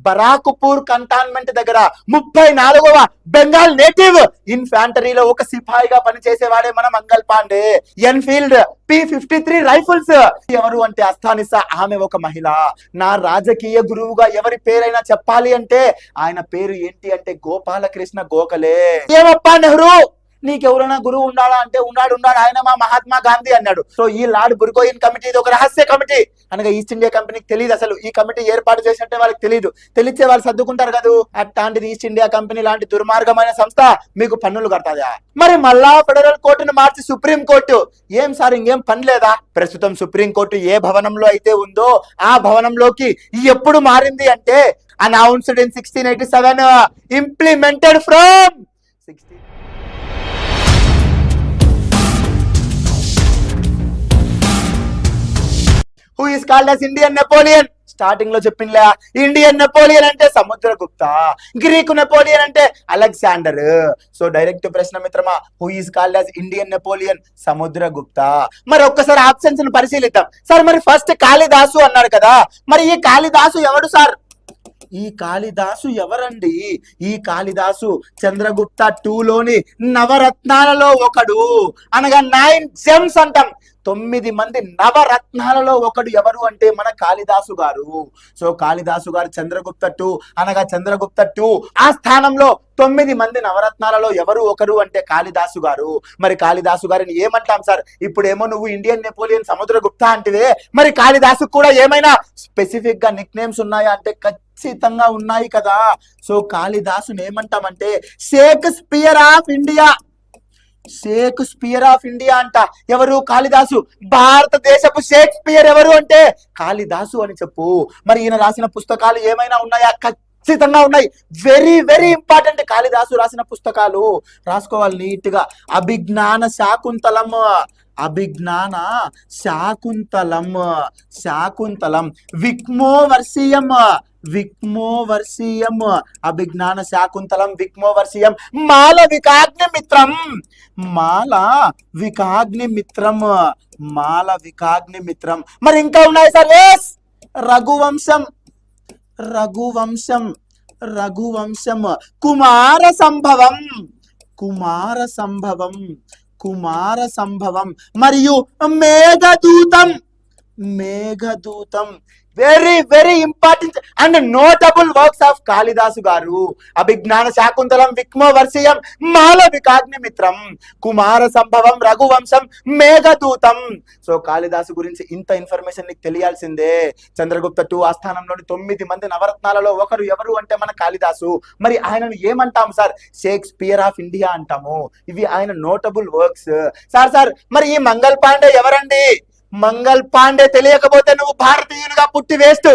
బరాక్పూర్ cantonment దగ్గర 34వ Bengal native ఇన్ఫాంటరీలో ఒక సిపాయిగా పనిచేసేవాడే మన Mangal Pandey. Enfield P-53 rifles. ఎవరు అంటే అస్థానిసా, ఆమె ఒక మహిళ. నా రాజకీయ గురువుగా ఎవరి పేరైనా చెప్పాలి అంటే ఆయన పేరు ఏంటి అంటే గోపాలకృష్ణ గోఖలే. ఏమప్పా నెహ్రూ, నీకెవరైనా గురువు ఉండాలా అంటే ఉన్నాడు, ఆయన మా మహాత్మా గాంధీ అన్నాడు. సో ఈ లార్డ్ బుర్గోయిన్ కమిటీ ఇది ఒక రహస్య కమిటీ. అనగా ఈస్ట్ ఇండియా కంపెనీకి తెలియదు అసలు ఈ కమిటీ ఏర్పాటు చేసినట్టే వాళ్ళకి తెలియదు. తెలిస్తే వాళ్ళు సర్దుకుంటారు కదా. అట్లాంటిది ఈస్ట్ ఇండియా కంపెనీ లాంటి దుర్మార్గమైన సంస్థ మీకు పన్నులు కడతాదా? మరి మళ్ళా ఫెడరల్ కోర్టును మార్చి సుప్రీం కోర్టు. ఏం సార్ ఇంకేం పని లేదా? ప్రస్తుతం సుప్రీం కోర్టు ఏ భవనంలో అయితే ఉందో ఆ భవనంలోకి ఎప్పుడు మారింది అంటే announced in 1687, implemented from 16. Who is called as Indian Napoleon? Starting లో చెప్పిందిలే, ఇండియన్ నెపోలియన్ అంటే సముద్రగుప్త, గ్రీకు నెపోలియన్ అంటే అలెగ్జాండర్. సో డైరెక్ట్ ప్రశ్న మిత్రమా, who is called as Indian Napoleon? Samudragupta. మరి ఒక్కసారి ఆప్షన్స్ ని పరిశీలిద్దాం. సార్ మరి ఫస్ట్ కాళిదాసు అన్నాడు కదా, మరి ఈ కాళిదాసు ఎవడు సార్? ఈ కాళిదాసు ఎవరండి? ఈ కాళిదాసు చంద్రగుప్త 2లోని నవరత్నాలలో ఒకడు. అనగా 9 gems అంటాం. 9 మంది నవరత్నాలలో ఒకడు ఎవరు అంటే మన కాళిదాసు గారు. సో కాళిదాసు గారు చంద్రగుప్త 2 అనగా చంద్రగుప్త 2 ఆ స్థానంలో 9 మంది నవరత్నాలలో ఎవరు ఒకరు అంటే కాళిదాసు గారు. మరి కాళిదాసు గారిని ఏమంటాం సార్? ఇప్పుడేమో నువ్వు ఇండియన్ నెపోలియన్ సముద్రగుప్త అంటివే, మరి కాళిదాసు కూడా ఏమైనా స్పెసిఫిక్ గా నిక్ నేమ్స్ ఉన్నాయా అంటే ఖచ్చితంగా ఉన్నాయి కదా. సో కాళిదాసుని ఏమంటామంటే Shakespeare of India. Shakespeare of India అంట. ఎవరు? కాళిదాసు. భారతదేశపు షేక్స్పియర్ ఎవరు అంటే కాళిదాసు అని చెప్పు. మరి ఈయన రాసిన పుస్తకాలు ఏమైనా ఉన్నాయా? ఖచ్చితంగా ఉన్నాయి. Very very important. కాళిదాసు రాసిన పుస్తకాలు రాసుకోవాలి నీట్ గా. అభిజ్ఞాన శాకుంతలం, అభిజ్ఞాన శాకుంతలం, శాకుంతలం, విక్మోవర్షియం, విక్మోవర్షియం, అభిజ్ఞాన శాకుంతలం, విక్మోవర్షియం, మాలవికాగ్నిమిత్రం, మాలవికాగ్నిమిత్రం, మాలవికాగ్నిమిత్రం. మరి ఇంకా ఉన్నాయి సార్. ఎస్, రఘువంశం, రఘువంశం, రఘువంశం, కుమార సంభవం, కుమార సంభవం, కుమార సంభవం, మరియు Meghadutam, Meghadutam. Very very important and notable works of Kalidasa గారు. అభిజ్ఞాన శాకుంతలం, విక్మోవర్షియం, మాలవికాగ్నిమిత్రం, కుమార సంభవం, రఘువంశం, మేఘదూతం. సో కాళిదాసు గురించి ఇంత ఇన్ఫర్మేషన్ నీకు తెలియాల్సిందే. చంద్రగుప్త 2 ఆస్థానంలోని 9 మంది నవరత్నాలలో ఒకరు ఎవరు అంటే మన కాళిదాసు. మరి ఆయనను ఏమంటాం సార్? షేక్స్పియర్ ఆఫ్ ఇండియా అంటాము. ఇవి ఆయన నోటబుల్ వర్క్స్. సార్ మరి ఈ మంగల్ పాండే ఎవరండి? మంగల్ పాండే తెలియకపోతే నువ్వు భారతీయునిగా పుట్టి వేస్ట్.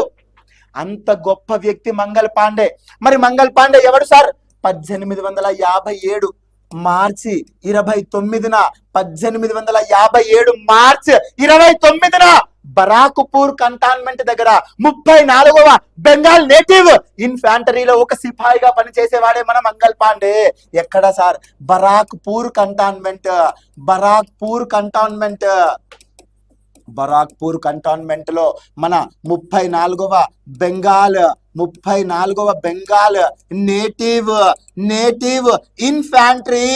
అంత గొప్ప వ్యక్తి మంగల్ పాండే. మరి మంగల్ పాండే ఎవడు సార్? 1857 మార్చి 29న, 1857 మార్చి 29న బరాక్పూర్ కంటోన్మెంట్ దగ్గర 34వ బెంగాల్ నేటివ్ ఇన్ఫాంటరీలో ఒక సిపాయిగా పనిచేసేవాడే మన మంగల్ పాండే. ఎక్కడ sir? Barrackpore cantonment, Barrackpore cantonment, Barrackpore cantonment లో మన 34వ బెంగాల్, 34వ బెంగాల్ నేటివ్, నేటివ్ ఇన్ఫాంట్రీ.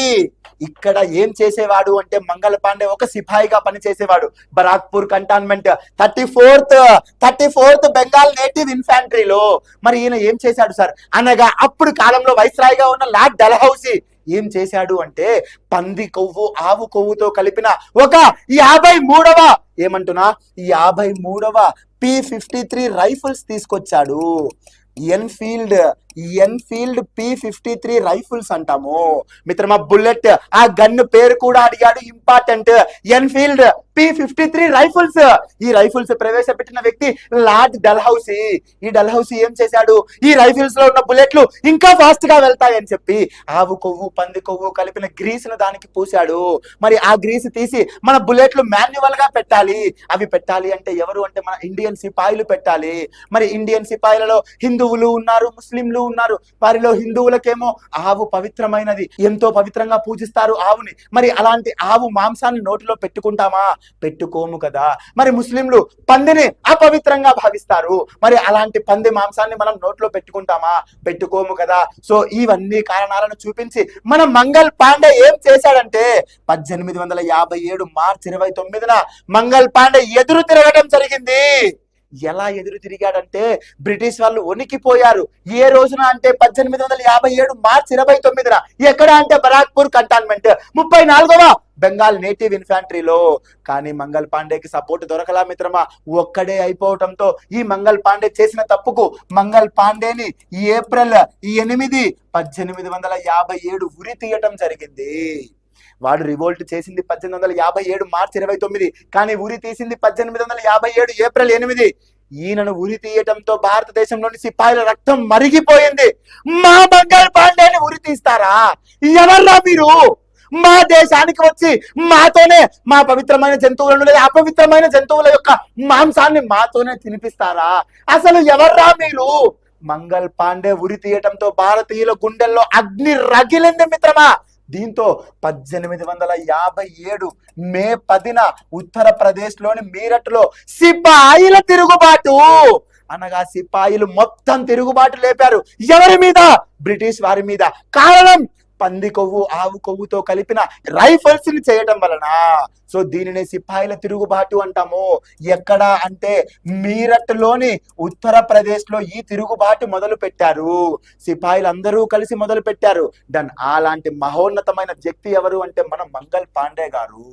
ఇక్కడ ఏం చేసేవాడు అంటే మంగల్ పాండే ఒక సిపాయిగా పనిచేసేవాడు. Barrackpore cantonment 34th Bengal native ఇన్ఫాంట్రీలో. మరి ఈయన ఏం చేశాడు సార్? అనగా అప్పుడు కాలంలో వైస్రాయ్గా ఉన్న లార్డ్ డల్హౌసీ ఏం చేశాడు అంటే పంది కొవ్వు, ఆవు కొవ్వుతో కలిపిన ఒక 53వ, ఏమంటున్నా 53వ P-53 రైఫిల్స్ తీసుకొచ్చాడు. ఎన్ఫీల్డ్ P-53 రైఫిల్స్ అంటాము మిత్రమా. బుల్లెట్ ఆ గన్ను పేరు కూడా అడిగాడు, ఇంపార్టెంట్. Enfield P-53 rifles. ఈ రైఫిల్స్ ప్రవేశపెట్టిన వ్యక్తి లార్డ్ డల్హౌసీ. ఈ డల్హౌసీ ఏం చేశాడు? ఈ రైఫిల్స్ లో ఉన్న బుల్లెట్లు ఇంకా ఫాస్ట్ గా వెళ్తాయని చెప్పి ఆవు కొవ్వు, పంది కొవ్వు కలిపిన గ్రీస్ ను దానికి పూశాడు. మరి ఆ గ్రీస్ తీసి మన బుల్లెట్లు మాన్యువల్ గా పెట్టాలి. అవి పెట్టాలి అంటే ఎవరు అంటే మన ఇండియన్ సిపాయిలు పెట్టాలి. మరి ఇండియన్ సిపాయిలలో హిందువులు ఉన్నారు, ముస్లింలు ముస్లింలు ఉన్నారు, వారిలో హిందువులకేమో ఆవు పవిత్రమైనది, ఎంతో పవిత్రంగా పూజిస్తారు ఆవుని. మరి అలాంటి ఆవు మాంసాన్ని నోటిలో పెట్టుకుంటామా? పెట్టుకోము కదా. మరి ముస్లింలు పందిని అపవిత్రంగా భావిస్తారు, మరి అలాంటి పంది మాంసాన్ని మనం నోట్లో పెట్టుకుంటామా? పెట్టుకోము కదా. సో ఇవన్నీ కారణాలను చూపించి మన మంగల్ పాండే ఏం చేశాడంటే 1857 మార్చి 29న మంగల్ పాండే ఎదురు తిరగడం జరిగింది. ఎలా ఎదురు తిరిగాడంటే బ్రిటిష్ వాళ్ళు వణికిపోయారు. ఏ రోజున అంటే 1857 మార్చి 29న. ఎక్కడ అంటే బరాక్పూర్ కంటోన్మెంట్ 34వ బెంగాల్ నేటివ్ ఇన్ఫాంట్రీలో. కానీ మంగల్ పాండేకి సపోర్ట్ దొరకలా మిత్రమా. ఒక్కడే అయిపోవటంతో ఈ మంగల్ పాండే చేసిన తప్పుకు మంగల్ పాండేని ఏప్రిల్ 8, 1857 ఉరి తీయటం జరిగింది. వాడు రివోల్ట్ చేసింది 1857 మార్చి 29, కానీ ఉరి తీసింది 1857 ఏప్రిల్ 8. ఈయనను ఉరి తీయటంతో భారతదేశంలోని సిపాయిల రక్తం మరిగిపోయింది. మా మంగల్ పాండేని ఉరి తీస్తారా? ఎవర్రా మీరు? మా దేశానికి వచ్చి మాతోనే మా పవిత్రమైన జంతువులను లేదా అపవిత్రమైన జంతువుల యొక్క మాంసాన్ని మాతోనే తినిపిస్తారా? అసలు ఎవర్రా మీరు? మంగల్ పాండే ఉరి తీయటంతో భారతీయుల గుండెల్లో అగ్ని రగిలింది మిత్రమా. దీంతో 1857 మే 10న ఉత్తరప్రదేశ్ లోని మీరట్లో సిపాయిల తిరుగుబాటు అనగా సిపాయిలు మొత్తం తిరుగుబాటు లేపారు. ఎవరి మీద? బ్రిటిష్ వారి మీద. కారణం పంది కొవ్వు ఆవు కొవ్వుతో కలిపిన రైఫల్స్ ని చేయటం వలన. సో దీనిని సిపాయిల తిరుగుబాటు అంటాము. ఎక్కడ అంటే మీరట్ లోని ఉత్తరప్రదేశ్ లో ఈ తిరుగుబాటు మొదలు పెట్టారు. సిపాయిలు అందరూ కలిసి మొదలు పెట్టారు. డన్. అలాంటి మహోన్నతమైన వ్యక్తి ఎవరు అంటే మన మంగల్ పాండే గారు.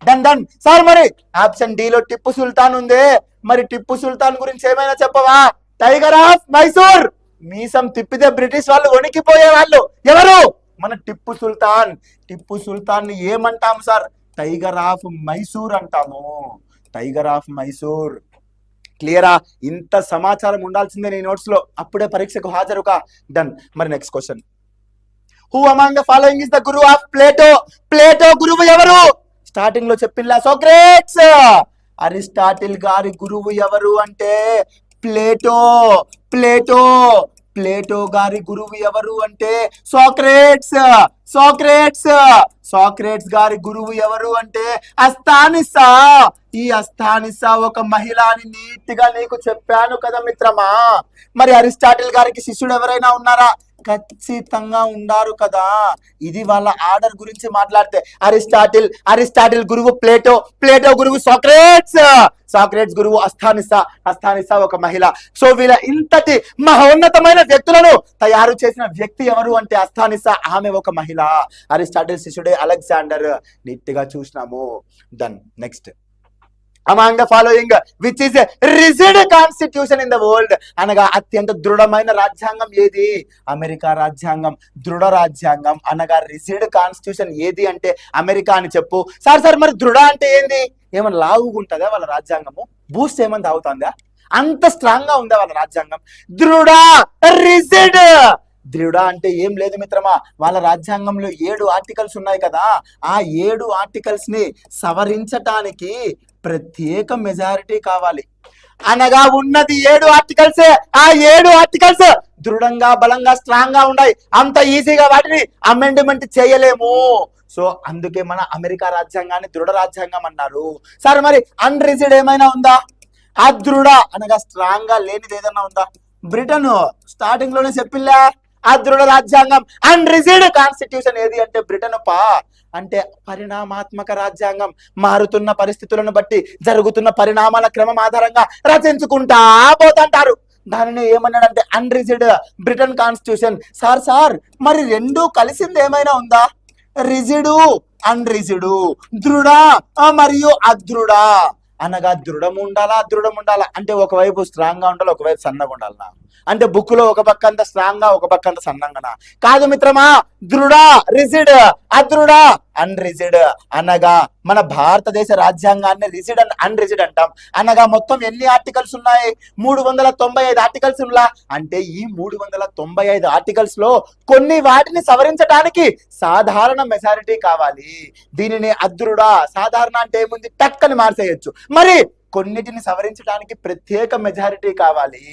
డన్ సార్, మరి ఆప్షన్ డి లో టిప్పు సుల్తాన్ ఉందే, మరి టిప్పు సుల్తాన్ గురించి ఏమైనా చెప్పవా? Tiger of Mysore. మీసం తిప్పితే బ్రిటిష్ వాళ్ళు వణికిపోయే వాళ్ళు. ఎవరు? మన టిప్పు సుల్తాన్. టిప్పు సుల్తాన్ ని ఏమంటాము సార్? టైగర్ ఆఫ్ మైసూర్ అంటాము. Tiger of Mysore. క్లియరా? ఇంత సమాచారం ఉండాల్సిందే నీ నోట్స్ లో, అప్పుడే పరీక్షకు హాజరుగా. డన్. మరి next question. Who among the following is the guru of Plato? Plato గురువు ఎవరు? స్టార్టింగ్ లో చెప్పిల్లా సోక్రేట్స్. అరిస్టాటిల్ గారి గురువు ఎవరు అంటే ప్లేటో. ప్లేటో. ప్లేటో గారి గురువు ఎవరు అంటే సోక్రేట్స్. సోక్రేట్స్. సోక్రేట్స్ గారి గురువు ఎవరు అంటే అస్తానిసా. ఈ అస్తానిసా ఒక మహిళ అని నీట్ గా నీకు చెప్పాను కదా మిత్రమా. మరి అరిస్టాటిల్ గారికి శిష్యుడు ఎవరైనా ఉన్నారా? ఖచ్చితంగా ఉండారు కదా. ఇది వాళ్ళ ఆర్డర్ గురించి మాట్లాడితే అరిస్టాటిల్ గురువు ప్లేటో, ప్లేటో గురువు సోక్రేట్స్, సోక్రేట్స్ గురువు అస్థానిసా ఒక మహిళ. సో వీళ్ళ ఇంతటి మహోన్నతమైన వ్యక్తులను తయారు చేసిన వ్యక్తి ఎవరు అంటే అస్థానిసా. ఆమె ఒక మహిళ. అరిస్టాటిల్ శిష్యుడే అలెగ్జాండర్. నీట్గా చూసినాము. Done. Next. among the following which is a rigid constitution in the world అనగా అత్యంత దృఢమైన రాజ్యాంగం ఏది? అమెరికా రాజ్యాంగం. దృఢ రాజ్యాంగం అనగా రిజిడ్ కాన్స్టిట్యూషన్ ఏది అంటే అమెరికా అని చెప్పు. సార్ మరి దృఢ అంటే ఏంది? ఏమన్నా లావుగుంటుందా వాళ్ళ రాజ్యాంగము? బూస్ట్ ఏమన్నా తాగుతుందా? అంత స్ట్రాంగ్ గా ఉందా వాళ్ళ రాజ్యాంగం? దృఢ, రిజిడ్. దృఢ అంటే ఏం లేదు మిత్రమా, వాళ్ళ రాజ్యాంగంలో 7 ఆర్టికల్స్ ఉన్నాయి కదా. ఆ 7 ఆర్టికల్స్ ని సవరించటానికి ప్రత్యేక మెజారిటీ కావాలి. అనగా ఉన్నది 7 ఆర్టికల్సే. ఆ 7 ఆర్టికల్స్ దృఢంగా, బలంగా, స్ట్రాంగ్ గా ఉన్నాయి. అంత ఈజీగా వాటిని అమెండ్మెంట్ చేయలేము. సో అందుకే మన అమెరికా రాజ్యాంగాన్ని దృఢ రాజ్యాంగం అన్నారు. సరే మరి అన్రిజిడ్ ఏమైనా ఉందా? అదృఢ అనగా స్ట్రాంగ్ గా లేనిది ఏదైనా ఉందా? బ్రిటన్ స్టార్టింగ్ లోనే చెప్పిందా అదృఢ రాజ్యాంగం. అన్రిజిడ్ కాన్స్టిట్యూషన్ ఏది అంటే బ్రిటన్ అంటే పరిణామాత్మక రాజ్యాంగం. మారుతున్న పరిస్థితులను బట్టి జరుగుతున్న పరిణామాల క్రమం ఆధారంగా రచించుకుంటా పోతుంటారు. దానిని ఏమన్నాడంటే అన్రిజిడ్ బ్రిటన్ కాన్స్టిట్యూషన్. సార్ మరి రెండు కలిసింది ఏమైనా ఉందా? రిజిడు, అన్రిజిడు, దృఢ మరియు అదృఢ. అనగా దృఢం ఉండాలా, అదృఢం ఉండాలా అంటే ఒకవైపు స్ట్రాంగ్ గా ఉండాలి, ఒకవైపు సన్నగా ఉండాలనా? అంటే బుక్ లో ఒక పక్క అంత స్ట్రాంగ్ గా, ఒక పక్క అంత సన్నంగా? కాదు మిత్రమా. దృఢ రిజిడ్, అదృఢ అన్రిజిడ్. అనగా మన భారతదేశ రాజ్యాంగాన్ని రిజిడ్ అండ్ అన్రిజిడ్ అంటాం. అనగా మొత్తం ఎన్ని ఆర్టికల్స్ ఉన్నాయి? 395 ఆర్టికల్స్ ఉన్నా. అంటే ఈ 395 ఆర్టికల్స్ లో కొన్ని వాటిని సవరించడానికి సాధారణ మెజారిటీ కావాలి. దీనిని అదృఢ. సాధారణ అంటే ఏముంది? టక్కని మార్చేయచ్చు. మరి కొన్నిటిని సవరించడానికి ప్రత్యేక మెజారిటీ కావాలి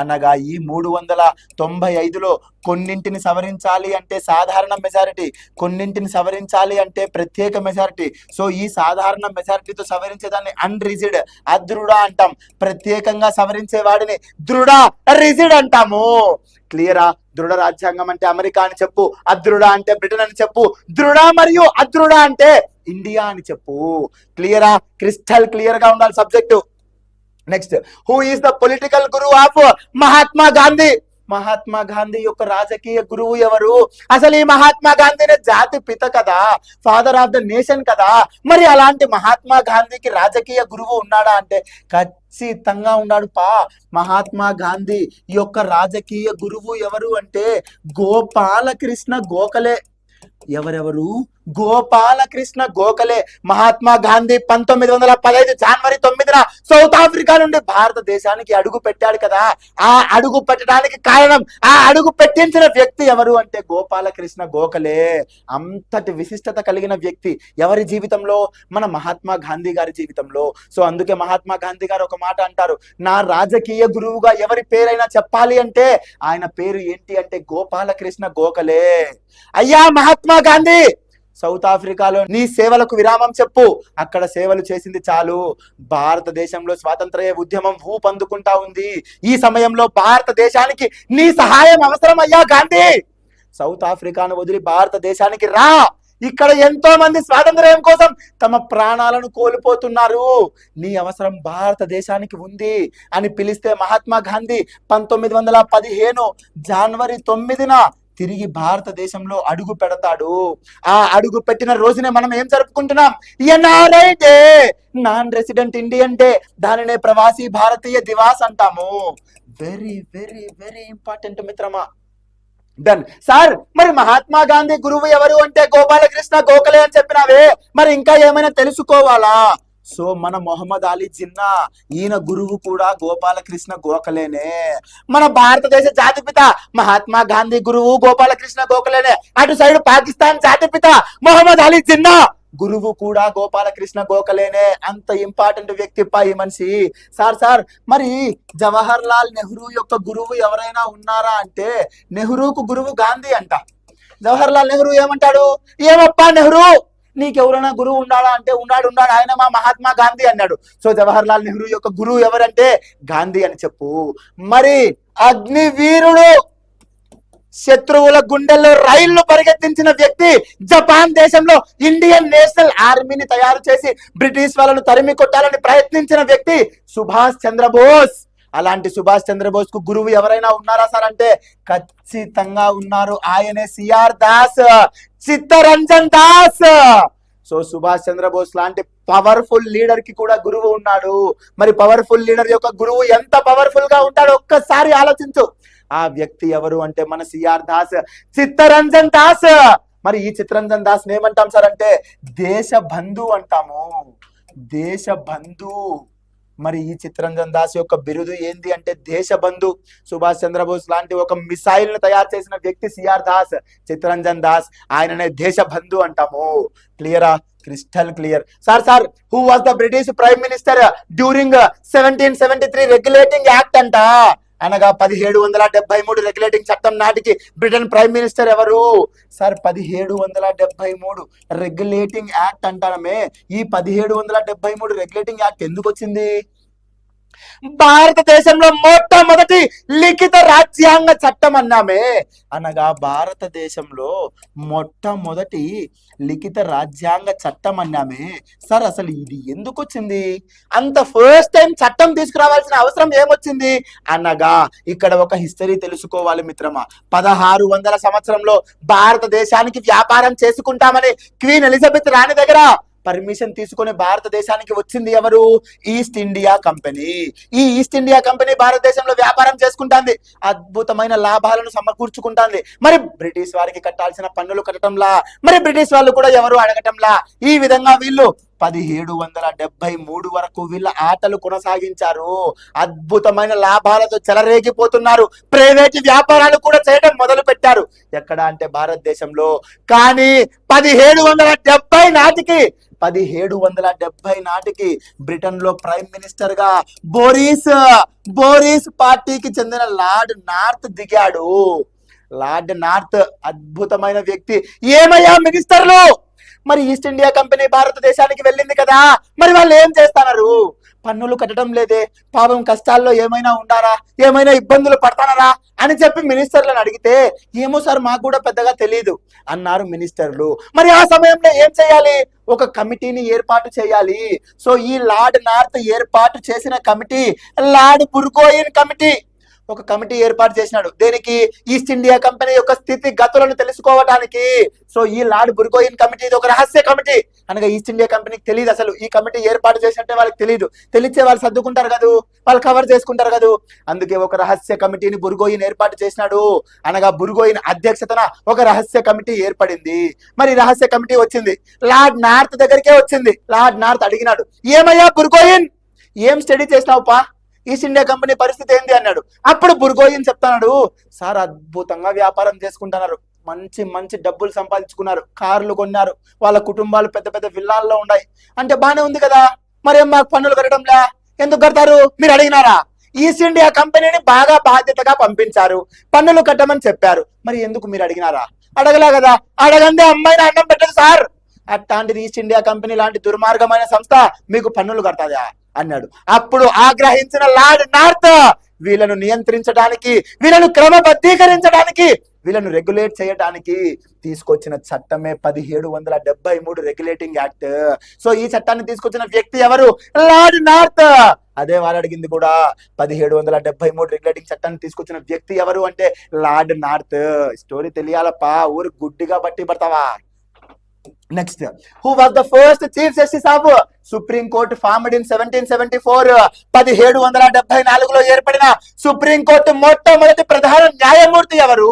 అనగా ఈ 395లో కొన్నింటిని సవరించాలి అంటే సాధారణ మెజారిటీ, కొన్నింటిని సవరించాలి అంటే ప్రత్యేక మెజారిటీ. సో ఈ సాధారణ మెజారిటీతో సవరించేదాన్ని అన్రిజిడ్ అదృఢ అంటాం, ప్రత్యేకంగా సవరించే వాడిని దృఢ రిజిడ్ అంటాము. క్లియరా? దృఢ రాజ్యాంగం అంటే అమెరికా అని చెప్పు, అదృఢ అంటే బ్రిటన్ అని చెప్పు, దృఢ మరియు అదృఢ అంటే ఇండియా అని చెప్పు. క్లియరా? క్రిస్టల్ క్లియర్ గా ఉండాలి subject. Next, who is the political గురువు ఆఫ్ మహాత్మా గాంధీ? మహాత్మా గాంధీ యొక్క రాజకీయ గురువు ఎవరు? అసలు ఈ మహాత్మా గాంధీనే జాతి పిత కదా, ఫాదర్ ఆఫ్ ద నేషన్ కదా. మరి అలాంటి మహాత్మా గాంధీకి రాజకీయ గురువు ఉన్నాడా అంటే ఖచ్చితంగా ఉన్నాడు పా. మహాత్మా గాంధీ యొక్క రాజకీయ గురువు ఎవరు అంటే గోపాలకృష్ణ గోఖలే. ఎవరెవరు? గోపాలకృష్ణ గోఖలే. మహాత్మా గాంధీ 1915 జనవరి 9న సౌత్ ఆఫ్రికా నుండి భారతదేశానికి అడుగు పెట్టాడు కదా. ఆ అడుగు పెట్టడానికి కారణం, ఆ అడుగు పెట్టించిన వ్యక్తి ఎవరు అంటే గోపాలకృష్ణ గోఖలే. అంతటి విశిష్టత కలిగిన వ్యక్తి ఎవరి జీవితంలో? మన మహాత్మా గాంధీ గారి జీవితంలో. సో అందుకే మహాత్మా గాంధీ గారు ఒక మాట అంటారు, నా రాజకీయ గురువుగా ఎవరి పేరైనా చెప్పాలి అంటే ఆయన పేరు ఏంటి అంటే గోపాలకృష్ణ గోఖలే. అయ్యా మహాత్మా గాంధీ, సౌత్ ఆఫ్రికాలో నీ సేవలకు విరామం చెప్పు, అక్కడ సేవలు చేసింది చాలు. భారతదేశంలో స్వాతంత్ర్య ఉద్యమం ఊపందుకుంటా ఉంది. ఈ సమయంలో భారతదేశానికి నీ సహాయం అవసరం అయ్యా గాంధీ. సౌత్ ఆఫ్రికాను వదిలి భారతదేశానికి రా. ఇక్కడ ఎంతో మంది స్వాతంత్ర్యం కోసం తమ ప్రాణాలను కోల్పోతున్నారు, నీ అవసరం భారతదేశానికి ఉంది అని పిలిస్తే మహాత్మా గాంధీ 1915 జనవరి 9న తిరిగి భారతదేశంలో అడుగు పెడతాడు. ఆ అడుగు పెట్టిన రోజునే మనం ఏం జరుపుకుంటున్నాం? NRI day, non resident Indian day. దానినే ప్రవాసీ భారతీయ దివాస్ అంటాము. వెరీ వెరీ వెరీ ఇంపార్టెంట్ మిత్రమా. Done sir. మరి మహాత్మా గాంధీ గురువు ఎవరు అంటే గోపాలకృష్ణ గోఖలే అని చెప్పినావే, మరి ఇంకా ఏమైనా తెలుసుకోవాలా? సో మన మొహమ్మద్ అలీ జిన్నా, ఈయన గురువు కూడా గోపాలకృష్ణ గోఖలేనే. మన భారతదేశ జాతిపిత మహాత్మా గాంధీ గురువు గోపాలకృష్ణ గోఖలేనే. అటు సైడ్ పాకిస్తాన్ జాతిపిత మొహమ్మద్ అలీ జిన్నా, గురువు కూడా గోపాలకృష్ణ గోఖలేనే. అంత ఇంపార్టెంట్ వ్యక్తి పా ఈ మనిషి. సార్ మరి జవహర్ లాల్ నెహ్రూ యొక్క గురువు ఎవరైనా ఉన్నారా అంటే నెహ్రూకు గురువు గాంధీ అంట. జవహర్ లాల్ నెహ్రూ ఏమంటాడు? ఏమప్పా నెహ్రూ, నీకెవరైనా గురువు ఉన్నాడా అంటే ఉన్నాడు, ఆయన మా మహాత్మా గాంధీ అన్నాడు. సో జవహర్ లాల్ నెహ్రూ యొక్క గురువు ఎవరంటే గాంధీ అని చెప్పు. మరి అగ్నివీరుడు, శత్రువుల గుండెల్లో రైళ్లు పరిగెత్తించిన వ్యక్తి, జపాన్ దేశంలో ఇండియన్ నేషనల్ ఆర్మీని తయారు చేసి బ్రిటిష్ వాళ్ళను తరిమి కొట్టాలని ప్రయత్నించిన వ్యక్తి సుభాష్ చంద్రబోస్. అలాంటి సుభాష్ చంద్రబోస్ కు గురువు ఎవరైనా ఉన్నారా సార్ అంటే ఖచ్చితంగా ఉన్నారు. ఆయనే సిఆర్ దాస్, చిత్తరంజన్ దాస్. సో సుభాష్ చంద్రబోస్ లాంటి పవర్ఫుల్ లీడర్ కి కూడా గురువు ఉన్నాడు. మరి పవర్ఫుల్ లీడర్ యొక్క గురువు ఎంత పవర్ఫుల్ గా ఉంటాడో ఒక్కసారి ఆలోచించు. ఆ వ్యక్తి ఎవరు అంటే మన సిఆర్ దాస్, చిత్తరంజన్ దాస్. మరి ఈ చిత్తరంజన్ దాస్ ఏమంటాం సార్ అంటే దేశ బంధు అంటాము, దేశ బంధు. మరి ఈ చిత్తరంజన్ దాస్ యొక్క బిరుదు ఏంది అంటే దేశబంధు. సుభాష్ చంద్రబోస్ లాంటి ఒక మిసైల్ ను తయారు చేసిన వ్యక్తి సిఆర్ దాస్, చిత్తరంజన్ దాస్, ఆయననే దేశబంధు అంటాము. క్లియరా? Crystal clear. Sir who was the British prime minister during 1773 regulating act అంట. అనగా 1773 రెగ్యులేటింగ్ చట్టం నాటికి బ్రిటన్ ప్రైమ్ మినిస్టర్ ఎవరు? సార్ 1773 రెగ్యులేటింగ్ యాక్ట్ అంటామే. ఈ 1773 రెగ్యులేటింగ్ యాక్ట్ ఎందుకు వచ్చింది? భారతదేశంలో మొట్టమొదటి లిఖిత రాజ్యాంగ చట్టం అన్నామే. అనగా భారతదేశంలో మొట్టమొదటి లిఖిత రాజ్యాంగ చట్టం అన్నామే. సార్ అసలు ఇది ఎందుకు వచ్చింది? అంత ఫస్ట్ టైం చట్టం తీసుకురావాల్సిన అవసరం ఏమొచ్చింది అనగా ఇక్కడ ఒక హిస్టరీ తెలుసుకోవాలి మిత్రమా. 1600 సంవత్సరంలో భారతదేశానికి వ్యాపారం చేసుకుంటామని క్వీన్ ఎలిజబెత్ రాణి దగ్గర పర్మిషన్ తీసుకుని భారతదేశానికి వచ్చింది ఎవరు? East India company. ఈ ఈస్ట్ ఇండియా కంపెనీ భారతదేశంలో వ్యాపారం చేసుకుంటాంది, అద్భుతమైన లాభాలను సమకూర్చుకుంటాంది. మరి బ్రిటిష్ వారికి కట్టాల్సిన పన్నులు కట్టడంలా, మరి బ్రిటిష్ వాళ్ళు కూడా ఎవరు అడగటంలా. ఈ విధంగా వీళ్ళు 1773 వరకు వీళ్ళ ఆటలు కొనసాగించారు. అద్భుతమైన లాభాలతో చెలరేగిపోతున్నారు. ప్రైవేట్ వ్యాపారాలు కూడా చేయడం మొదలు పెట్టారు. ఎక్కడ అంటే భారతదేశంలో. కానీ 1770 నాటికి 1770 నాటికి బ్రిటన్ లో ప్రైమ్ మినిస్టర్ గా బోరిస్ పార్టీకి చెందిన లార్డ్ నార్త్ దిగాడు. లార్డ్ నార్త్ అద్భుతమైన వ్యక్తి. ఏమయ్యా మినిస్టర్లు, మరి ఈస్ట్ ఇండియా కంపెనీ భారతదేశానికి వెళ్ళింది కదా, మరి వాళ్ళు ఏం చేస్తున్నారు? పన్నులు కట్టడం లేదే, పాపం కష్టాల్లో ఏమైనా ఉండారా, ఏమైనా ఇబ్బందులు పడతానరా అని చెప్పి మినిస్టర్లను అడిగితే, ఏమో సార్ మాకు కూడా పెద్దగా తెలియదు అన్నారు మినిస్టర్లు. మరి ఆ సమయంలో ఏం చేయాలి? ఒక కమిటీని ఏర్పాటు చేయాలి. సో ఈ లార్డ్ నార్త్ ఏర్పాటు చేసిన కమిటీ లార్డ్ బుర్గోయిన్ కమిటీ. ఒక కమిటీ ఏర్పాటు చేసినాడు. దేనికి? ఈస్ట్ ఇండియా కంపెనీ యొక్క స్థితి గతులను తెలుసుకోవడానికి. సో ఈ లార్డ్ బుర్గోయిన్ కమిటీ ఇది ఒక రహస్య కమిటీ. అనగా ఈస్ట్ ఇండియా కంపెనీకి తెలియదు అసలు ఈ కమిటీ ఏర్పాటు చేసినట్టే వాళ్ళకి తెలియదు. తెలిస్తే వాళ్ళు సర్దుకుంటారు కదా, వాళ్ళు కవర్ చేసుకుంటారు కదా. అందుకే ఒక రహస్య కమిటీని బుర్గోయిన్ ఏర్పాటు చేసినాడు. అనగా బుర్గోయిన్ అధ్యక్షతన ఒక రహస్య కమిటీ ఏర్పడింది. మరి రహస్య కమిటీ వచ్చింది, లార్డ్ నార్త్ దగ్గరికే వచ్చింది. లార్డ్ నార్త్ అడిగినాడు, ఏమయ్యా బుర్గోయిన్, ఏం స్టడీ చేసినావు పా, ఈస్ట్ ఇండియా కంపెనీ పరిస్థితి ఏంది అన్నాడు. అప్పుడు బుర్గోయిన్ చెప్తాడు, సార్ అద్భుతంగా వ్యాపారం చేసుకుంటున్నారు, మంచి మంచి డబ్బులు సంపాదించుకున్నారు, కార్లు కొన్నారు, వాళ్ళ కుటుంబాలు పెద్ద పెద్ద విల్లాల్లో ఉన్నాయి. అంటే బానే ఉంది కదా, మరేం మాకు పన్నులు కట్టడంలే, ఎందుకు కడతారు? మీరు అడిగినారా? ఈస్ట్ ఇండియా కంపెనీని బాగా బాధ్యతగా పంపించారు, పన్నులు కట్టమని చెప్పారు, మరి ఎందుకు మీరు అడిగినారా? అడగలా కదా, అడగందే అమ్మాయిని అన్నం పెట్టదు సార్. అట్లాంటిది ఈస్ట్ ఇండియా కంపెనీ లాంటి దుర్మార్గమైన సంస్థ మీకు పన్నులు కడతాదా అన్నాడు. అప్పుడు ఆగ్రహించిన లార్డ్ నార్త్ వీళ్ళను నియంత్రించడానికి, వీళ్ళను క్రమబద్ధీకరించడానికి, వీళ్ళను రెగ్యులేట్ చేయడానికి తీసుకొచ్చిన చట్టమే 1773 రెగ్యులేటింగ్ యాక్ట్. సో ఈ చట్టాన్ని తీసుకొచ్చిన వ్యక్తి ఎవరు? Lord north. అదే వారు అడిగింది కూడా. 1773 రెగ్యులేటింగ్ చట్టాన్ని తీసుకొచ్చిన వ్యక్తి ఎవరు అంటే లార్డ్ నార్త్. స్టోరీ తెలియాలప్పా, ఊరు గుడ్డిగా బట్టి పడతావా? Next, who was the first chief justice of Supreme Court formed in 1774? 1774లో ఏర్పడిన సుప్రీం కోర్టు మొట్టమొదటి ప్రధాన న్యాయమూర్తి ఎవరు?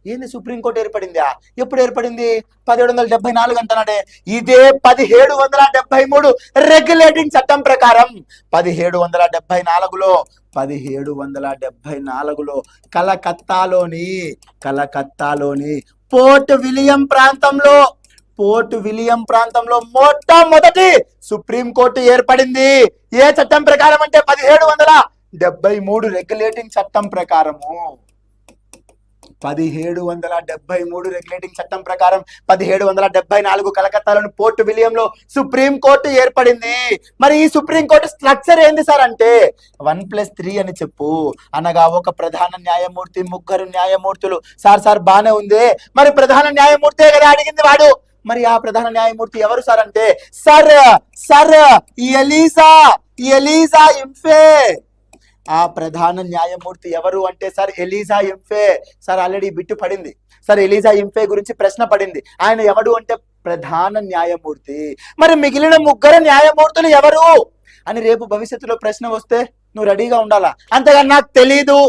ఏంది సుప్రీం కోర్టు ఏర్పడిందా? ఎప్పుడు ఏర్పడింది? 1774 అంటున్నాడే. ఇదే 1773 రెగ్యులేటింగ్ చట్టం ప్రకారం 1774లో కలకత్తాలోని పోర్ట్ విలియం ప్రాంతంలో మొట్టమొదటి సుప్రీం కోర్టు ఏర్పడింది. ఏ చట్టం ప్రకారం అంటే 1773 రెగ్యులేటింగ్ చట్టం ప్రకారము. 1773 రెగ్యులేటింగ్ చట్టం ప్రకారం 1774 కలకత్తాలోని పోర్ట్ విలియంలో సుప్రీం కోర్టు ఏర్పడింది. మరి ఈ సుప్రీం కోర్టు స్ట్రక్చర్ ఏంది సార్ అంటే 1+3 అని చెప్పు. అనగా ఒక ప్రధాన న్యాయమూర్తి, ముగ్గురు న్యాయమూర్తులు. సార్ బానే ఉంది, మరి ప్రధాన న్యాయమూర్తే కదా అడిగింది వాడు. మరి ఆ ప్రధాన న్యాయమూర్తి ఎవరు సార్ అంటే సర్ ఎలీజా ఇంఫే. ఆ ప్రధాన న్యాయమూర్తి ఎవరు అంటే sir Elijah Impey. Sir already bit పడింది, సార్ ఎలీజా ఇంఫే గురించి ప్రశ్న పడింది. ఆయన ఎవడు అంటే ప్రధాన న్యాయమూర్తి. మరి మిగిలిన ముగ్గురు న్యాయమూర్తులు ఎవరు అని రేపు భవిష్యత్తులో ప్రశ్న వస్తే నువ్వు రెడీగా ఉండాలా. అంతేగా నాకు తెలీదు,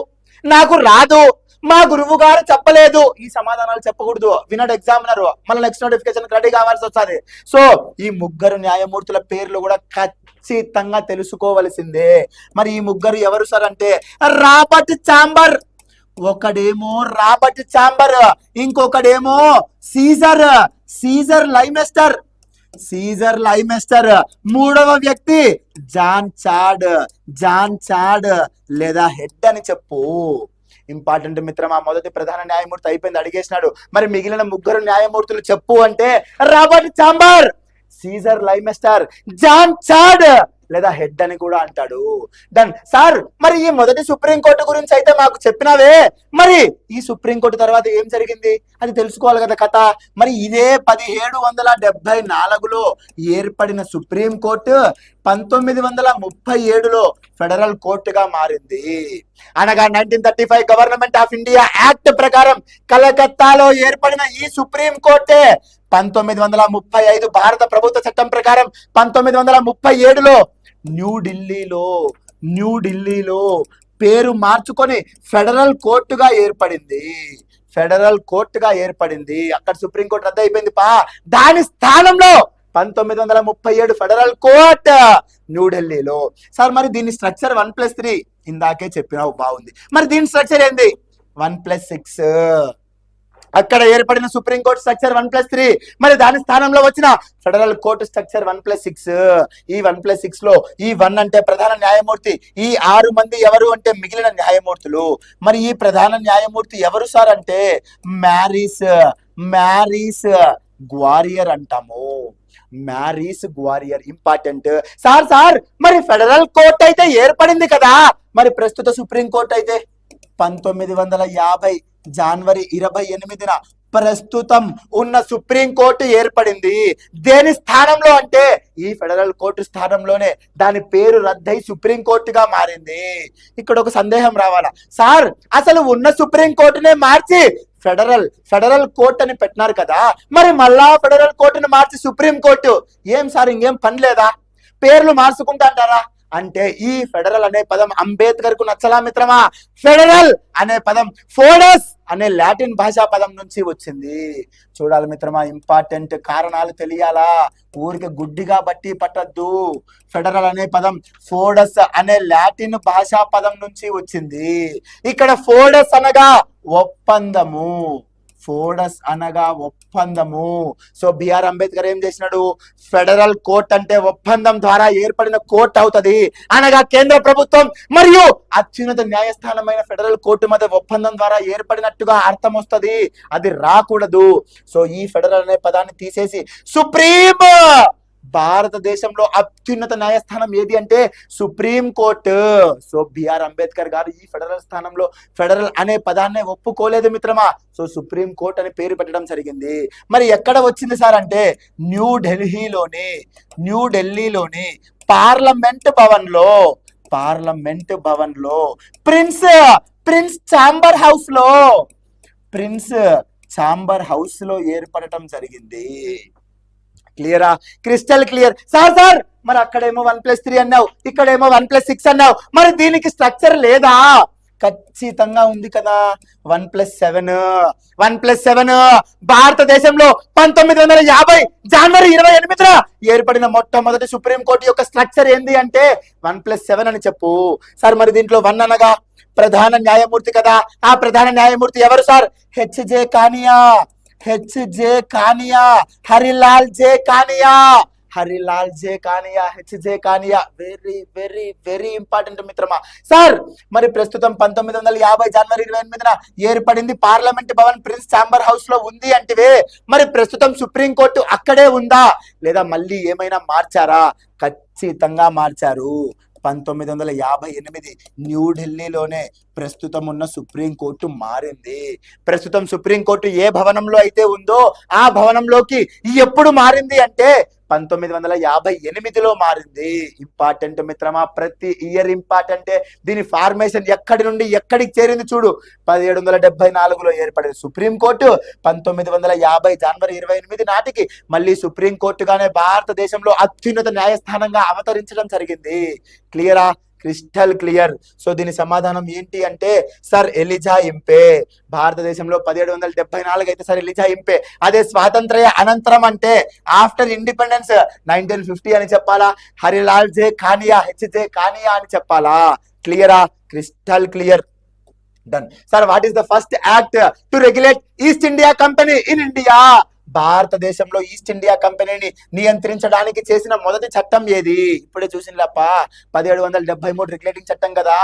నాకు రాదు, మా గురువు గారు చెప్పలేదు, ఈ సమాధానాలు చెప్పకూడదు. వినడు ఎగ్జామినర్, మళ్ళీ నెక్స్ట్ నోటిఫికేషన్ రెడీ కావాల్సి వస్తుంది. సో ఈ ముగ్గురు న్యాయమూర్తుల పేర్లు కూడా ఖచ్చితంగా తెలుసుకోవలసిందే. మరి ఈ ముగ్గురు ఎవరు సార్ అంటే రాబర్ట్ చాంబర్. ఒకడేమో రాబర్ట్ చాంబర్, ఇంకొకడేమో సీజర్ లైమెస్టర్. మూడవ వ్యక్తి జాన్ చాడ్ లేదా హెడ్ అని చెప్పు. ఇంపార్టెంట్ మిత్రమా, మొదటి ప్రధాన న్యాయమూర్తి అయిపోయింది, అడిగేసినాడు. మరి మిగిలిన ముగ్గురు న్యాయమూర్తులు చెప్పు అంటే Robert Chamber, Caesar Lemaistre, John Chad లేదా హెడ్ అని కూడా అంటాడు. Done sir. మరి ఈ మొదటి సుప్రీంకోర్టు గురించి అయితే మాకు చెప్పినావే, మరి ఈ సుప్రీంకోర్టు తర్వాత ఏం జరిగింది అది తెలుసుకోవాలి కదా కథ. మరి ఇదే 1774లో ఏర్పడిన సుప్రీంకోర్టు 1937లో ఫెడరల్ కోర్టుగా మారింది. అనగా 1935 గవర్నమెంట్ ఆఫ్ ఇండియా యాక్ట్ ప్రకారం కలకత్తాలో ఏర్పడిన ఈ సుప్రీం కోర్టే 1935 భారత ప్రభుత్వ చట్టం ప్రకారం 1937లో న్యూఢిల్లీలో పేరు మార్చుకొని ఫెడరల్ కోర్టుగా ఏర్పడింది. అక్కడ సుప్రీంకోర్టు రద్దు అయిపోయింది దాని స్థానంలో 1937 ఫెడరల్ కోర్ట్ న్యూఢిల్లీలో. సార్ మరి దీని స్ట్రక్చర్ 1+3 ఇందాకే చెప్పినావు, బాగుంది. మరి దీని స్ట్రక్చర్ ఏంది? 1+6. అక్కడ ఏర్పడిన సుప్రీంకోర్టు స్ట్రక్చర్ 1+3. మరి దాని స్థానంలో వచ్చిన ఫెడరల్ కోర్టు స్ట్రక్చర్ 1+6. ఈ 1+6 లో ఈ 1 అంటే ప్రధాన న్యాయమూర్తి, ఈ 6 మంది ఎవరు అంటే మిగిలిన న్యాయమూర్తులు. మరి ఈ ప్రధాన న్యాయమూర్తి ఎవరు సార్ అంటే మ్యారీస్ గ్వారియర్ అంటాము. Maurice Gwyer important. సార్ మరి ఫెడరల్ కోర్ట్ అయితే ఏర్పడింది కదా, మరి ప్రస్తుత సుప్రీం కోర్ట్ అయితే 1950 జనవరి 28న ప్రస్తుతం ఉన్న సుప్రీం కోర్టు ఏర్పడింది. దేని స్థానంలో అంటే ఈ ఫెడరల్ కోర్టు స్థానంలోనే దాని పేరు రద్దయి సుప్రీం కోర్టుగా మారింది. ఇక్కడ ఒక సందేహం రావాలా, సార్ అసలు ఉన్న సుప్రీం కోర్టునే మార్చి ఫెడరల్ కోర్టు అని పెట్టినారు కదా, మరి మళ్ళా ఫెడరల్ కోర్టుని మార్చి సుప్రీం కోర్టు, ఏం సార్ ఇంకేం పని లేదా, పేర్లు మార్చుకుంటా అంటారా అంటే ఈ ఫెడరల్ అనే పదం అంబేద్కర్ కు నచ్చలా మిత్రమా. ఫెడరల్ అనే పదం ఫోడస్ అనే లాటిన్ భాషా పదం నుంచి వచ్చింది. చూడాలి మిత్రమా, ఇంపార్టెంట్ కారణాలు తెలియాలా, ఊరికి గుడ్డిగా బట్టి పట్టద్దు. ఫెడరల్ అనే పదం ఫోడస్ అనే లాటిన్ భాషా పదం నుంచి వచ్చింది. ఇక్కడ ఫోడస్ అనగా ఒప్పందము, ఫోడస్ అనగా ఒప్పందము. సో బిఆర్ అంబేద్కర్ ఏం చేసినాడు, ఫెడరల్ కోర్ట్ అంటే ఒప్పందం ద్వారా ఏర్పడిన కోర్ట్ అవుతుంది అనగా కేంద్ర ప్రభుత్వం మరియు అత్యున్నత న్యాయస్థానమైన ఫెడరల్ కోర్టు మధ్య ఒప్పందం ద్వారా ఏర్పడినట్టుగా అర్థం వస్తుంది, అది రాకూడదు. సో ఈ ఫెడరల్ అనే పదాన్ని తీసేసి సుప్రీం, భారతదేశంలో అత్యున్నత న్యాయస్థానం ఏది అంటే supreme court. So BR Ambedkar గారు ఈ ఫెడరల్ స్థానంలో ఫెడరల్ అనే పదాన్ని ఒప్పుకోలేదు మిత్రమా. సో సుప్రీం కోర్ట్ అని పేరు పెట్టడం జరిగింది. మరి ఎక్కడ వచ్చింది సార్ అంటే న్యూఢిల్లీలోని పార్లమెంట్ భవన్ లో ప్రిన్స్ ఛాంబర్ హౌస్ లో ఏర్పడటం జరిగింది. క్లియరా, క్రిస్టల్ క్లియర్. సార్ మరి అక్కడేమో 1+3 అన్నావు, ఇక్కడేమో 1+6 అన్నావు, మరి దీనికి స్ట్రక్చర్ లేదా? ఖచ్చితంగా ఉంది కదా, 1+7. భారతదేశంలో 1950 జనవరి 28న ఏర్పడిన మొట్టమొదటి సుప్రీం కోర్టు యొక్క స్ట్రక్చర్ ఏంది అంటే 1+7 అని చెప్పు. సార్ మరి దీంట్లో 1 అనగా ప్రధాన న్యాయమూర్తి కదా, ఆ ప్రధాన న్యాయమూర్తి ఎవరు sir? HJ Kania, Harilal J Kania. Very very very important మిత్రమా. సార్ మరి ప్రస్తుతం 1950 జనవరి 28న ఏర్పడింది parliament Bhavan prince chamber house లో ఉంది అంటే, మరి ప్రస్తుతం సుప్రీం కోర్టు అక్కడే ఉందా లేదా మళ్ళీ ఏమైనా మార్చారా? ఖచ్చితంగా మార్చారు. 1958 న్యూఢిల్లీలోనే ప్రస్తుతం ఉన్న సుప్రీం కోర్టు మారింది. ప్రస్తుతం సుప్రీం కోర్టు ఏ భవనంలో అయితే ఉందో ఆ భవనంలోకి ఎప్పుడు మారింది అంటే 1958లో మారింది. ఇంపార్టెంట్ మిత్రమా, ప్రతి ఇయర్ ఇంపార్టెంటే. దీని ఫార్మేషన్ ఎక్కడి నుండి ఎక్కడికి చేరింది చూడు. 1774లో ఏర్పడింది సుప్రీం కోర్టు 1950 జనవరి 28 నాటికి మళ్ళీ సుప్రీం కోర్టుగానే భారతదేశంలో అత్యున్నత న్యాయస్థానంగా అవతరించడం జరిగింది. క్లియరా, క్రిస్టల్ క్లియర్. సో దీని సమాధానం ఏంటి అంటే సర్ ఎలిజా ఇంపే. భారతదేశంలో 1774 అయితే సర్ ఎలిజా ఇంపే. అదే స్వాతంత్ర్య అనంతరం అంటే ఆఫ్టర్ ఇండిపెండెన్స్ 1950 అని చెప్పాలా, హరిలాల్ జే కానియా హెచ్జే కానియా అని చెప్పాలా? క్లియరా, crystal clear. Done. Sir what is the first act to regulate East India company in India? భారతదేశంలో ఈస్ట్ ఇండియా కంపెనీని నియంత్రించడానికి చేసిన మొదటి చట్టం ఏది? ఇప్పుడే చూసినప్ప 1773 రెగ్యులేటింగ్ చట్టం కదా,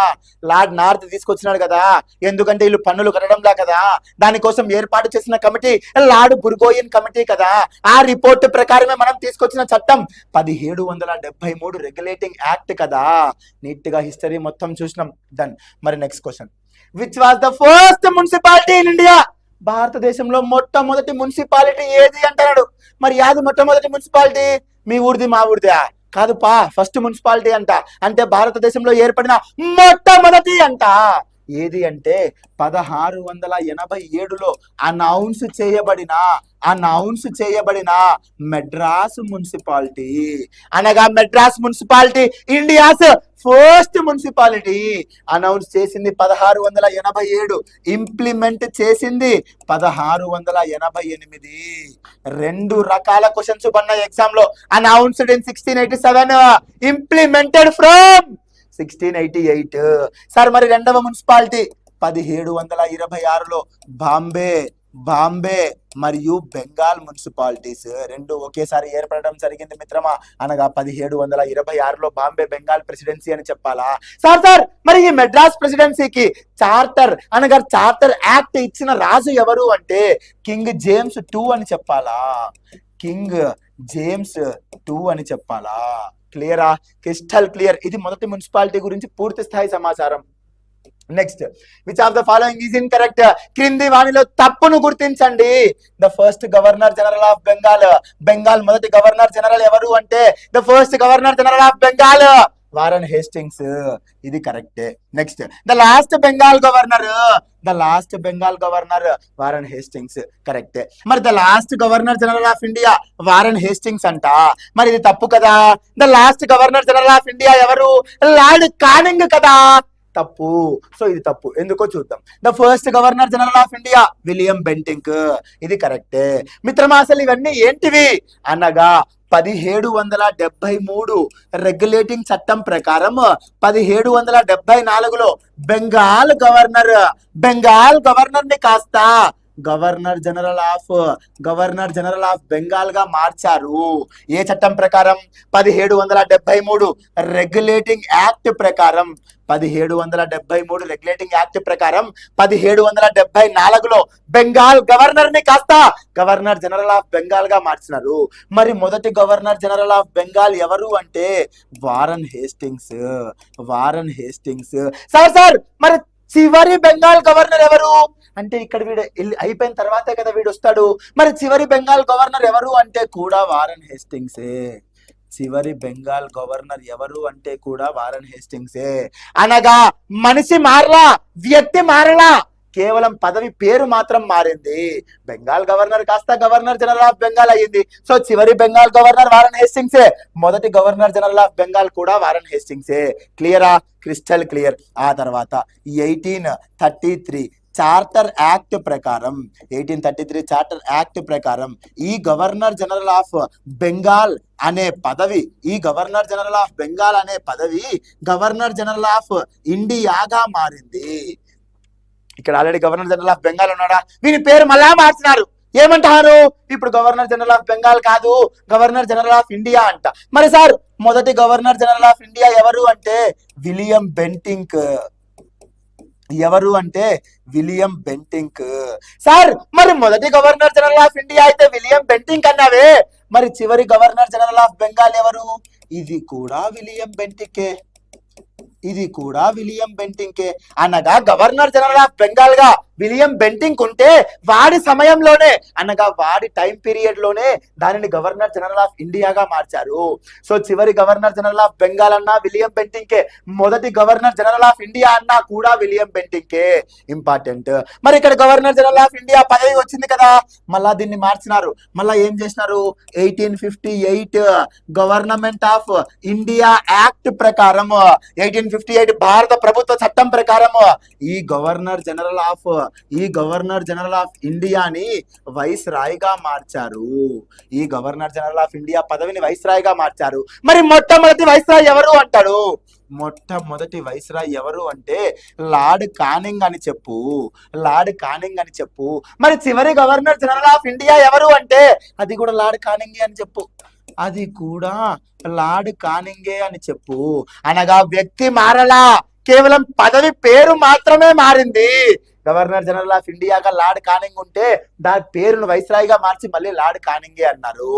లార్డ్ నార్త్ తీసుకొచ్చినాడు కదా. ఎందుకంటే వీళ్ళు పన్నులు కట్టడంలా కదా, దానికోసం ఏర్పాటు చేసిన కమిటీ లార్డ్ బుర్గోయిన్ కమిటీ కదా. ఆ రిపోర్ట్ ప్రకారమే మనం తీసుకొచ్చిన చట్టం 1773 రెగ్యులేటింగ్ యాక్ట్ కదా. నీట్ గా హిస్టరీ మొత్తం చూసినాం. డన్. మరి next question, which was the first municipality in India? భారతదేశంలో మొట్టమొదటి మున్సిపాలిటీ ఏది అంటున్నాడు. మరి యాది మొట్టమొదటి మున్సిపాలిటీ? మీ ఊరిది మా ఊరిదా? కాదు పా, ఫస్ట్ మున్సిపాలిటీ అంట. అంటే భారతదేశంలో ఏర్పడిన మొట్టమొదటి అంట. ఏది అంటే 1687లో అనౌన్స్ చేయబడిన మెడ్రాస్ మున్సిపాలిటీ. అనగా Madras municipality India's first municipality. Announce చేసింది 1687, ఇంప్లిమెంట్ చేసింది 1688. రెండు రకాల క్వశ్చన్స్ పడినాయి ఎగ్జామ్ లో. Announced in 1687, implemented from 1688. Sir మరి రెండవ మున్సిపాలిటీ 1726లో బాంబే మరియు బెంగాల్ మున్సిపాలిటీస్ రెండు ఒకేసారి ఏర్పడడం జరిగింది మిత్రమా. అనగా 1726లో బాంబే బెంగాల్ ప్రెసిడెన్సీ అని చెప్పాలా? సార్ మరి ఈ మెడ్రాస్ ప్రెసిడెన్సీకి చార్టర్ యాక్ట్ ఇచ్చిన రాజు ఎవరు అంటే కింగ్ జేమ్స్ II అని చెప్పాలా? కింగ్ జేమ్స్ II అని చెప్పాలా? క్లియరా? Crystal clear. ఇది మొదటి మున్సిపాలిటీ గురించి పూర్తి స్థాయి సమాచారం. Next, which of the following is incorrect? క్రింది వాణిలో తప్పును గుర్తించండి. The first governor general of Bengal మొదటి గవర్నర్ జనరల్ ఎవరు అంటే the first governor general of Bengal Warren Hastings. ఇది కరెక్టే. Next, the last Bengal governor Warren Hastings. కరెక్టే. మరి the last governor general of India Warren Hastings అంట. మరి ఇది తప్పు కదా. The last governor general of India ఎవరు? లార్డ్ కానింగ్ కదా. తప్పు. సో ఇది తప్పు. ఎందుకో చూద్దాం. The first governor general of India William Bentinck. ఇది కరెక్టే. మిత్రమా, అసలు ఇవన్నీ ఏంటివి అనగా 1773 రెగ్యులేటింగ్ చట్టం ప్రకారం 1774లో బెంగాల్ గవర్నర్ ని కాస్త గవర్నర్ జనరల్ ఆఫ్ బెంగాల్ గా మార్చారు. ఏ చట్టం ప్రకారం? 1773 రెగ్యులేటింగ్ యాక్ట్ ప్రకారం. 1773 రెగ్యులేటింగ్ యాక్ట్ ప్రకారం 1774లో బెంగాల్ గవర్నర్ ని కాస్త గవర్నర్ జనరల్ ఆఫ్ బెంగాల్ గా మార్చినారు. మరి మొదటి గవర్నర్ జనరల్ ఆఫ్ బెంగాల్ ఎవరు అంటే వారన్ హేస్టింగ్స్. సార్ మరి చివరి బెంగాల్ గవర్నర్ ఎవరు అంటే ఇక్కడ వీడు అయిపోయిన తర్వాతే కదా వీడు వస్తాడు. మరి చివరి బెంగాల్ గవర్నర్ ఎవరు అంటే కూడా వారన్ హేస్టింగ్సే. చివరి బెంగాల్ గవర్నర్ ఎవరు అంటే కూడా వారన్ హేస్టింగ్సే. అనగా మనిషి మారలా, వ్యక్తి మారలా, కేవలం పదవి పేరు మాత్రం మారింది. బెంగాల్ గవర్నర్ కాస్త గవర్నర్ జనరల్ ఆఫ్ బెంగాల్ అయ్యింది. సో చివరి బెంగాల్ గవర్నర్ వారన్ హేస్టింగ్సే, మొదటి గవర్నర్ జనరల్ ఆఫ్ బెంగాల్ కూడా వారన్ హేస్టింగ్సే. క్లియరా? Crystal clear. ఆ తర్వాత 1833 చార్టర్ యాక్ట్ ప్రకారం 1833 చార్టర్ యాక్ట్ ప్రకారం ఈ గవర్నర్ జనరల్ ఆఫ్ బెంగాల్ అనే పదవి గవర్నర్ జనరల్ ఆఫ్ ఇండియాగా మారింది. ఇక్కడ already governor general of Bengal ఉన్నాడా? వీని పేరు మళ్ళా మార్చినారు. ఏమంటారు? ఇప్పుడు గవర్నర్ జనరల్ ఆఫ్ బెంగాల్ కాదు, గవర్నర్ జనరల్ ఆఫ్ ఇండియా అంట. మరి సార్ మొదటి గవర్నర్ జనరల్ ఆఫ్ ఇండియా ఎవరు అంటే విలియం బెంటింక్. ఎవరు అంటే విలియం బెంటింక్. సార్ మరి మొదటి గవర్నర్ జనరల్ ఆఫ్ ఇండియా అయితే విలియం బెంటింక్ అన్నావే, మరి చివరి గవర్నర్ జనరల్ ఆఫ్ బెంగాల్ ఎవరు? ఇది కూడా విలియం బెంటింకే. అనగా గవర్నర్ జనరల్ ఆఫ్ బెంగాల్ గా విలియం బెంటింక్ ఉంటే వాడి సమయంలోనే అనగా వాడి టైం పీరియడ్ లోనే దానిని గవర్నర్ జనరల్ ఆఫ్ ఇండియాగా మార్చారు. సో చివరి గవర్నర్ జనరల్ ఆఫ్ బెంగాల్ అన్నా విలియం బెంటింకే, మొదటి గవర్నర్ జనరల్ ఆఫ్ ఇండియా అన్నా కూడా విలియం బెంటింకే. ఇంపార్టెంట్. మరి ఇక్కడ గవర్నర్ జనరల్ ఆఫ్ ఇండియా పదవి వచ్చింది కదా, మళ్ళా దీన్ని మార్చినారు. మళ్ళా ఏం చేసినారు? 1858 గవర్నమెంట్ ఆఫ్ ఇండియా యాక్ట్ ప్రకారం 1858 భారత ప్రభుత్వ చట్టం ప్రకారం ఈ గవర్నర్ జనరల్ ఆఫ్ ఇండియాని వైస్ రాయ్ గా మార్చారు. ఈ గవర్నర్ జనరల్ ఆఫ్ ఇండియా పదవిని వైస్ రాయ్ గా మార్చారు. మరి మొట్టమొదటి వైస్ రాయ్ ఎవరు అంటాడు? మొట్టమొదటి వైస్ రాయ్ ఎవరు అంటే లార్డ్ కానింగ్ అని చెప్పు. మరి చివరి గవర్నర్ జనరల్ ఆఫ్ ఇండియా ఎవరు అంటే అది కూడా లార్డ్ కానింగే అని చెప్పు. అనగా వ్యక్తి మారలా, కేవలం పదవి పేరు మాత్రమే మారింది. గవర్నర్ జనరల్ ఆఫ్ ఇండియాగా లార్డ్ కానింగ్ ఉంటే దాని పేరును వైస్రాయ్ గా మార్చి మళ్ళీ లార్డ్ కానింగే అన్నారు.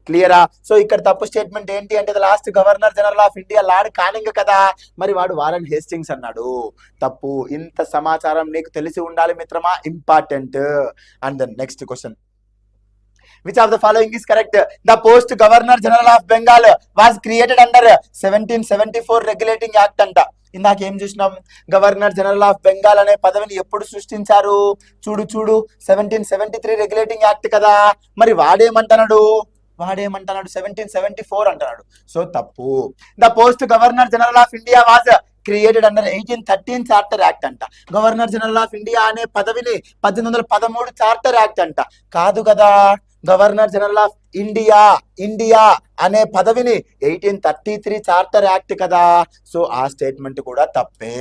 క్లియరా? సో ఇక్కడ తప్పు స్టేట్మెంట్ ఏంటి అంటే last governor general of India lord Canning కదా, మరి వాడు వారన్ హేస్టింగ్స్ అన్నాడు. తప్పు. ఇంత సమాచారం నీకు తెలిసి ఉండాలి మిత్రమా, important. And then next question, which of the following is correct? The post governor general of Bengal was created under 1774 regulating act అంట. ఇందాకేం చూసినాం, గవర్నర్ జనరల్ ఆఫ్ బెంగాల్ అనే పదవిని ఎప్పుడు సృష్టించారు? చూడు చూడు 1773 రెగ్యులేటింగ్ యాక్ట్ కదా. మరి వాడేమంటున్నాడు 1774 అంటున్నాడు. సో తప్పు. The post governor general of India was created under 1813 charter act అంట. గవర్నర్ జనరల్ ఆఫ్ ఇండియా అనే పదవిని 1813 చార్టర్ యాక్ట్ అంట. కాదు కదా, గవర్నర్ జనరల్ ఆఫ్ ఇండియా అనే పదవిని 1833 చార్టర్ యాక్ట్ కదా. సో ఆ స్టేట్మెంట్ కూడా తప్పే.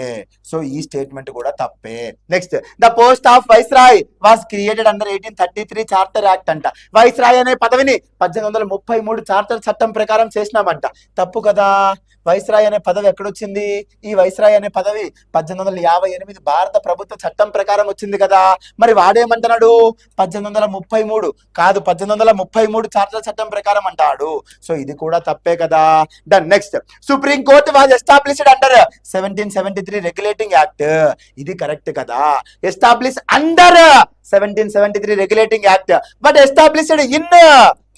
సో ఈ స్టేట్మెంట్ కూడా తప్పే. Next, the post of viceroy was created under 1833 charter act అంట. వైస్రాయ్ అనే పదవిని 1833 చార్టర్ చట్టం ప్రకారం చేసినామంట. తప్పు కదా. వైస్రాయ్ అనే పదవి ఎక్కడొచ్చింది? ఈ వైస్రాయ్ అనే పదవి 1858 భారత ప్రభుత్వ చట్టం ప్రకారం వచ్చింది కదా. మరి వాడేమంటున్నాడు 1833 కాదు, 1833 చార్టర్ చట్టం ప్రకారం అంటాడు. సో ఇది కూడా తప్పే కదా. Done. Next, supreme court was established under 1773 regulating act. ఇది కరెక్ట్ కదా. Establish under 1773 regulating act but established in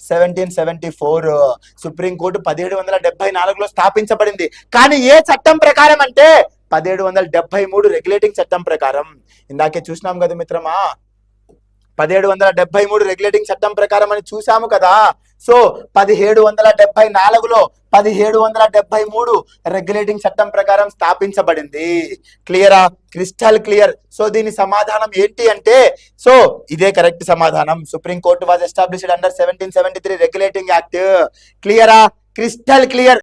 1774. Supreme court 1774లో స్థాపించబడింది. కానీ ఏ చట్టం ప్రకారం అంటే 1773 రెగ్యులేటింగ్ చట్టం ప్రకారం. ఇందాకే చూసినాం కదా మిత్రమా, 1773 రెగ్యులేటింగ్ చట్టం ప్రకారం అని చూసాము కదా. సో 1774లో 1773 రెగ్యులేటింగ్ చట్టం ప్రకారం స్థాపించబడింది. క్లియరా? Crystal clear. సో దీని సమాధానం ఏంటి అంటే, సో ఇదే కరెక్ట్ సమాధానం. Supreme court was established under 1773 regulating act. క్లియరా? Crystal clear.